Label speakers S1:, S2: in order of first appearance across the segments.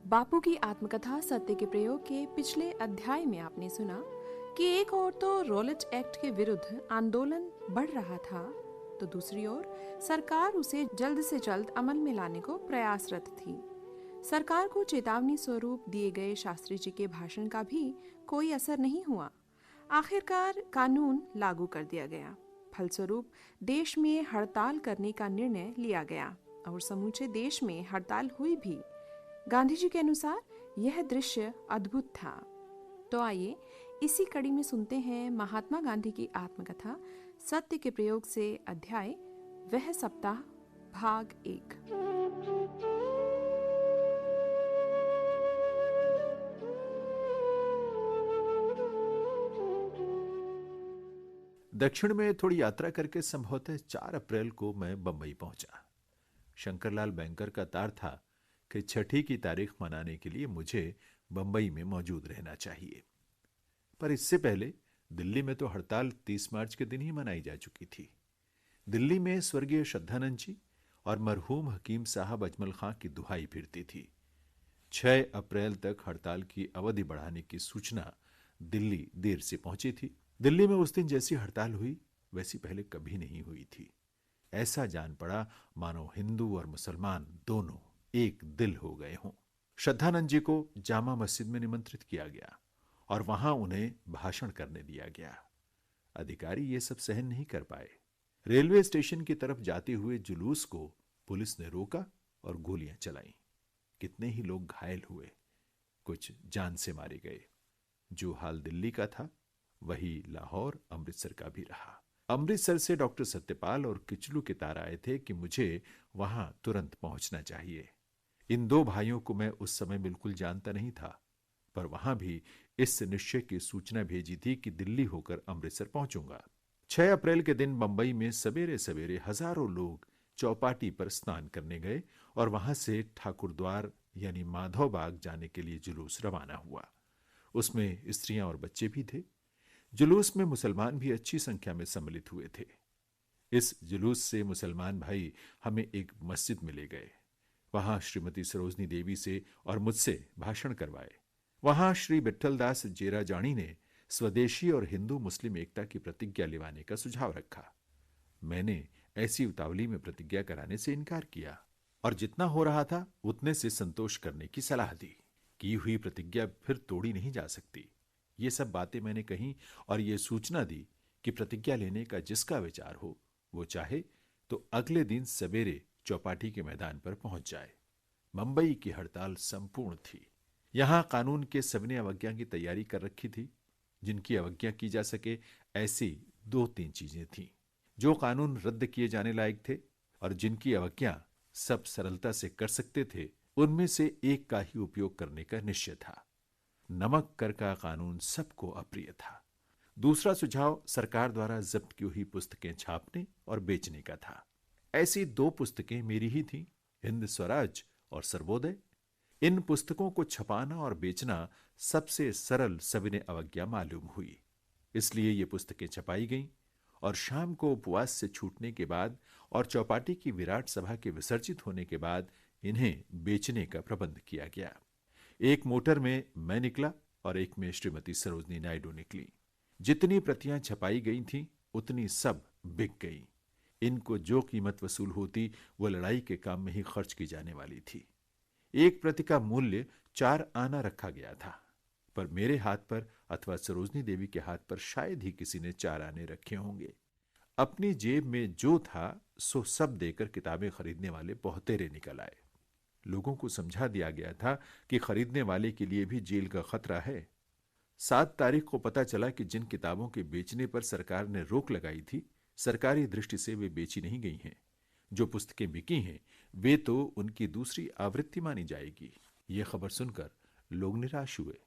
S1: बापू की आत्मकथा सत्य के प्रयोग के पिछले अध्याय में आपने सुना कि एक ओर तो रॉलेट एक्ट के विरुद्ध आंदोलन बढ़ रहा था, तो दूसरी ओर सरकार उसे जल्द से जल्द अमल में लाने को प्रयासरत थी। सरकार को चेतावनी स्वरूप दिए गए शास्त्री जी के भाषण का भी कोई असर नहीं हुआ। आखिरकार कानून लागू कर दिया गया। फलस्वरूप देश में हड़ताल करने का निर्णय लिया गया और समूचे देश में हड़ताल हुई भी। गांधी जी के अनुसार यह दृश्य अद्भुत था। तो आइए इसी कड़ी में सुनते हैं महात्मा गांधी की आत्मकथा सत्य के प्रयोग से अध्याय वह सप्ताह भाग 1।
S2: दक्षिण में थोड़ी यात्रा करके संभवतः 4 अप्रैल को मैं बंबई पहुंचा। शंकरलाल बैंकर का तार था कि 6 की तारीख मनाने के लिए मुझे बंबई में मौजूद रहना चाहिए। पर इससे पहले दिल्ली में तो हड़ताल 30 मार्च के दिन ही मनाई जा चुकी थी। दिल्ली में स्वर्गीय श्रद्धानंद जी और मरहूम हकीम साहब अजमल खां की दुहाई फिरती थी। 6 अप्रैल तक हड़ताल की अवधि बढ़ाने की सूचना दिल्ली देर से पहुंची थी। दिल्ली में उस दिन जैसी हड़ताल हुई वैसी पहले कभी नहीं हुई थी। ऐसा जान पड़ा मानो हिंदू और मुसलमान दोनों एक दिल हो गए हों। श्रद्धानंद जी को जामा मस्जिद में निमंत्रित किया गया और वहां उन्हें भाषण करने दिया गया। अधिकारी ये सब सहन नहीं कर पाए। रेलवे स्टेशन की तरफ जाते हुए जुलूस को पुलिस ने रोका और गोलियां चलाईं। कितने ही लोग घायल हुए, कुछ जान से मारे गए। जो हाल दिल्ली का था वही लाहौर अमृतसर का भी रहा। अमृतसर से डॉक्टर सत्यपाल और किचलू के तार आए थे कि मुझे वहां तुरंत पहुंचना चाहिए। इन 2 भाइयों को मैं उस समय बिल्कुल जानता नहीं था, पर वहां भी इस निश्चय की सूचना भेजी थी कि दिल्ली होकर अमृतसर पहुंचूंगा। 6 अप्रैल के दिन बंबई में सवेरे सवेरे हजारों लोग चौपाटी पर स्नान करने गए और वहां से ठाकुरद्वार यानी माधव बाग जाने के लिए जुलूस रवाना हुआ। उसमें स्त्रियां और बच्चे भी थे। जुलूस में मुसलमान भी अच्छी संख्या में सम्मिलित हुए थे। इस जुलूस से मुसलमान भाई हमें एक मस्जिद में ले गए। वहां श्रीमती सरोजनी देवी से और मुझसे भाषण करवाए। वहां श्री विट्ठलदास जेरा जानी ने स्वदेशी और हिंदू मुस्लिम एकता की प्रतिज्ञा लेवाने का सुझाव रखा। मैंने ऐसी उतावली में प्रतिज्ञा कराने से इनकार किया और जितना हो रहा था उतने से संतोष करने की सलाह दी। की हुई प्रतिज्ञा फिर तोड़ी नहीं जा सकती। ये सब बातें मैंने कही और ये सूचना दी कि प्रतिज्ञा लेने का जिसका विचार हो वो चाहे तो अगले दिन सवेरे चौपाटी के मैदान पर पहुंच जाए। मुंबई की हड़ताल संपूर्ण थी। यहां कानून के सबने अवज्ञा की तैयारी कर रखी थी। जिनकी अवज्ञा की जा सके ऐसी 2-3 चीजें थीं। जो कानून रद्द किए जाने लायक थे और जिनकी अवज्ञा सब सरलता से कर सकते थे, उनमें से एक का ही उपयोग करने का निश्चय था। नमक कर का कानून सबको अप्रिय था। दूसरा सुझाव सरकार द्वारा जब्त की हुई पुस्तकें छापने और बेचने का था। ऐसी 2 पुस्तकें मेरी ही थीं, हिंद स्वराज और सर्वोदय। इन पुस्तकों को छपाना और बेचना सबसे सरल सविनय अवज्ञा मालूम हुई। इसलिए ये पुस्तकें छपाई गईं और शाम को उपवास से छूटने के बाद और चौपाटी की विराट सभा के विसर्जित होने के बाद इन्हें बेचने का प्रबंध किया गया। एक मोटर में मैं निकला और एक में श्रीमती सरोजनी नायडू निकली। जितनी प्रतियां छपाई गई थीं उतनी सब बिक गईं। इनको जो कीमत वसूल होती वो लड़ाई के काम में ही खर्च की जाने वाली थी। एक प्रति का मूल्य 4 आना रखा गया था, पर मेरे हाथ पर अथवा सरोजनी देवी के हाथ पर शायद ही किसी ने 4 आने रखे होंगे। अपनी जेब में जो था सो सब देकर किताबें खरीदने वाले बहुतेरे निकल आए। लोगों को समझा दिया गया था कि खरीदने वाले के लिए भी जेल का खतरा है। 7 तारीख को पता चला कि जिन किताबों के बेचने पर सरकार ने रोक लगाई थी, सरकारी दृष्टि से वे बेची नहीं गई हैं। जो पुस्तकें बिकी हैं वे तो उनकी दूसरी आवृत्ति मानी जाएगी। यह खबर सुनकर लोग निराश हुए।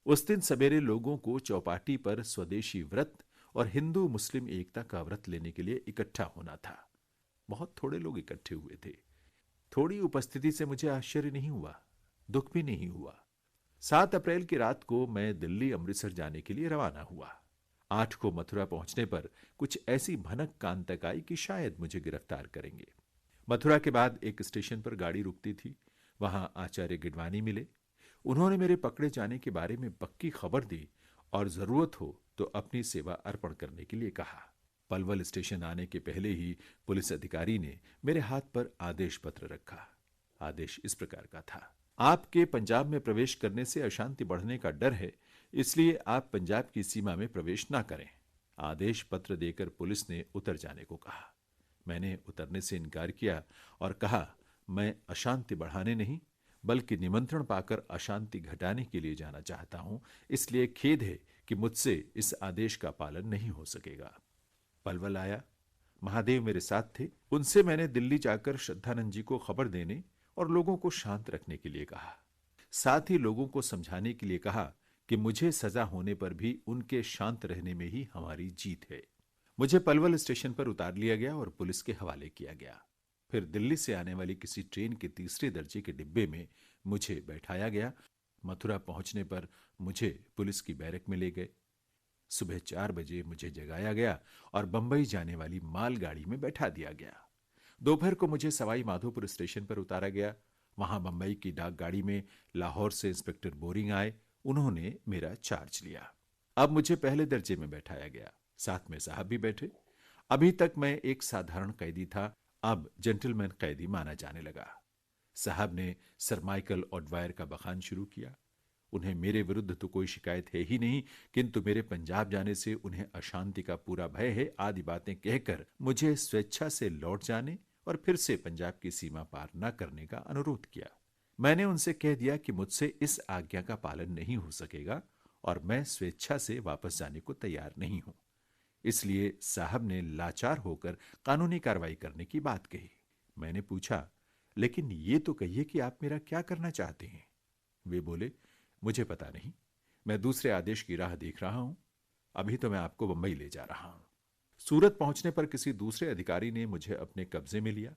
S2: उस दिन सवेरे लोगों को चौपाटी पर स्वदेशी व्रत और हिंदू मुस्लिम एकता का व्रत लेने के लिए इकट्ठा होना था। बहुत थोड़े लोग इकट्ठे हुए थे। थोड़ी उपस्थिति से मुझे आश्चर्य नहीं हुआ, दुख भी नहीं हुआ। 7 अप्रैल की रात को मैं दिल्ली अमृतसर जाने के लिए रवाना हुआ। 8 को मथुरा पहुंचने पर कुछ ऐसी भनक कान तक आई कि शायद मुझे गिरफ्तार करेंगे। मथुरा के बाद एक स्टेशन पर गाड़ी रुकती थी। वहां आचार्य गिडवानी मिले। उन्होंने मेरे पकड़े जाने के बारे में पक्की खबर दी और जरूरत हो तो अपनी सेवा अर्पण करने के लिए कहा। पलवल स्टेशन आने के पहले ही पुलिस अधिकारी ने मेरे हाथ पर आदेश पत्र रखा। आदेश इस प्रकार का था, आपके पंजाब में प्रवेश करने से अशांति बढ़ने का डर है, इसलिए आप पंजाब की सीमा में प्रवेश न करें। आदेश पत्र देकर पुलिस ने उतर जाने को कहा। मैंने उतरने से इनकार किया और कहा, मैं अशांति बढ़ाने नहीं बल्कि निमंत्रण पाकर अशांति घटाने के लिए जाना चाहता हूं, इसलिए खेद है कि मुझसे इस आदेश का पालन नहीं हो सकेगा। पलवल आया। महादेव मेरे साथ थे। उनसे मैंने दिल्ली जाकर श्रद्धानंद जी को खबर देने और लोगों को शांत रखने के लिए कहा। साथ ही लोगों को समझाने के लिए कहा कि मुझे सजा होने पर भी उनके शांत रहने में ही हमारी जीत है। मुझे पलवल स्टेशन पर उतार लिया गया और पुलिस के हवाले किया गया। फिर दिल्ली से आने वाली किसी ट्रेन के तीसरे दर्जे के डिब्बे में मुझे बैठाया गया। मथुरा पहुंचने पर मुझे पुलिस की बैरक में ले गए। सुबह 4 बजे मुझे जगाया गया और बंबई जाने वाली मालगाड़ी में बैठा दिया गया। दोपहर को मुझे सवाई माधोपुर स्टेशन पर उतारा गया। वहां बंबई की डाकगाड़ी में लाहौर से इंस्पेक्टर बोरिंग आए। उन्होंने मेरा चार्ज लिया। अब मुझे पहले दर्जे में बैठाया गया। साथ में साहब भी बैठे। अभी तक मैं एक साधारण कैदी था, अब जेंटलमैन कैदी माना जाने लगा। साहब ने सर माइकल ऑडवायर का बखान शुरू किया। उन्हें मेरे विरुद्ध तो कोई शिकायत है ही नहीं, किंतु मेरे पंजाब जाने से उन्हें अशांति का पूरा भय है आदि बातें कहकर मुझे स्वेच्छा से लौट जाने और फिर से पंजाब की सीमा पार न करने का अनुरोध किया। मैंने उनसे कह दिया कि मुझसे इस आज्ञा का पालन नहीं हो सकेगा और मैं स्वेच्छा से वापस जाने को तैयार नहीं हूं। इसलिए साहब ने लाचार होकर कानूनी कार्रवाई करने की बात कही। मैंने पूछा, लेकिन ये तो कहिए कि आप मेरा क्या करना चाहते हैं? वे बोले, मुझे पता नहीं, मैं दूसरे आदेश की राह देख रहा हूं। अभी तो मैं आपको बंबई ले जा रहा हूं। सूरत पहुंचने पर किसी दूसरे अधिकारी ने मुझे अपने कब्जे में लिया।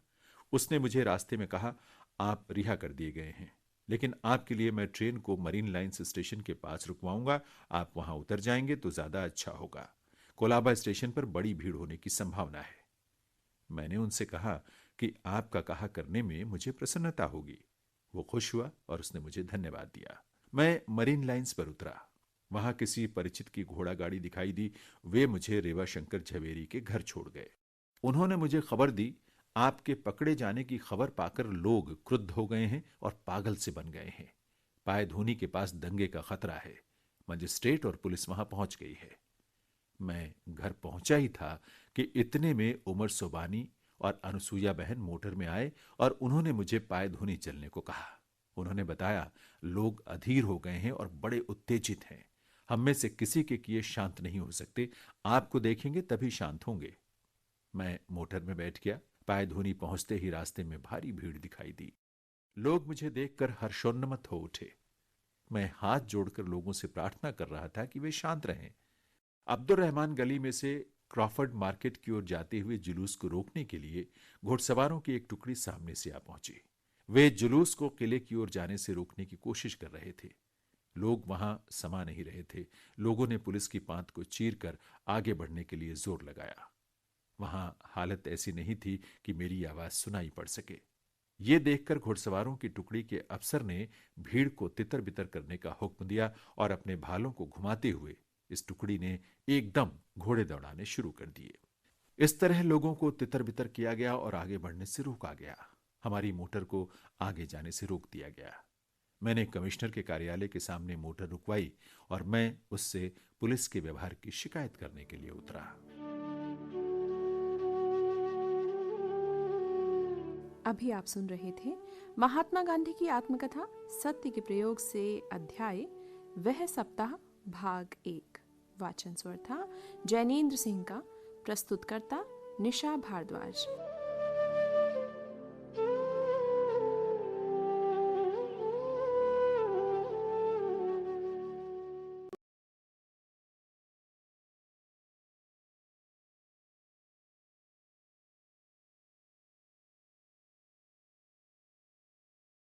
S2: उसने मुझे रास्ते में कहा, आप रिहा कर दिए गए हैं, लेकिन आपके लिए मैं ट्रेन को मरीन लाइन्स स्टेशन के पास रुकवाऊंगा। आप वहां उतर जाएंगे तो ज्यादा अच्छा होगा। कोलाबा स्टेशन पर बड़ी भीड़ होने की संभावना है। मैंने उनसे कहा कि आपका कहा करने में मुझे प्रसन्नता होगी। वो खुश हुआ और उसने मुझे धन्यवाद दिया। मैं मरीन लाइन्स पर उतरा। वहां किसी परिचित की घोड़ा गाड़ी दिखाई दी। वे मुझे रेवा शंकर झवेरी के घर छोड़ गए। उन्होंने मुझे खबर दी, आपके पकड़े जाने की खबर पाकर लोग क्रुद्ध हो गए हैं और पागल से बन गए हैं। पायधुनी के पास दंगे का खतरा है। मजिस्ट्रेट और पुलिस वहां पहुंच गई है। मैं घर पहुंचा ही था कि इतने में उमर सोबानी और अनुसुईया बहन मोटर में आए और उन्होंने मुझे पायधुनी चलने को कहा। उन्होंने बताया, लोग अधीर हो गए हैं और बड़े उत्तेजित हैं। हम में से किसी के किए शांत नहीं हो सकते। आपको देखेंगे तभी शांत होंगे। मैं मोटर में बैठ गया। पायधुनी पहुंचते ही रास्ते में भारी भीड़ दिखाई दी। लोग मुझे देखकर हर्षोन्नत हो उठे। मैं हाथ जोड़कर लोगों से प्रार्थना कर रहा था कि वे शांत रहें। अब्दुल रहमान गली में से क्रॉफर्ड मार्केट की ओर जाते हुए जुलूस को रोकने के लिए घुड़सवारों की एक टुकड़ी सामने से आ पहुंची। वे जुलूस को किले की ओर जाने से रोकने की कोशिश कर रहे थे। लोग वहां समा नहीं रहे थे। लोगों ने पुलिस की पांत को चीरकर आगे बढ़ने के लिए जोर लगाया। वहां हालत ऐसी नहीं थी कि मेरी आवाज सुनाई पड़ सके। ये देखकर घुड़सवारों की टुकड़ी के अफसर ने भीड़ को तितर बितर करने का हुक्म दिया और अपने भालों को घुमाते हुए इस टुकड़ी ने एकदम घोड़े दौड़ाने शुरू कर दिए। इस तरह लोगों को तितर बितर किया गया और आगे बढ़ने से रोका गया। हमारी मोटर को आगे जाने से रोक दिया गया। मैंने कमिश्नर के कार्यालय के सामने मोटर रुकवाई और मैं उससे पुलिस के व्यवहार की शिकायत करने के लिए उतरा।
S1: अभी आप सुन रहे थे महात्मा गांधी की आत्मकथा सत्य के प्रयोग से अध्याय वह सप्ताह भाग 1। वाचन स्वर था जैनेन्द्र सिंह का। प्रस्तुतकर्ता निशा भारद्वाज।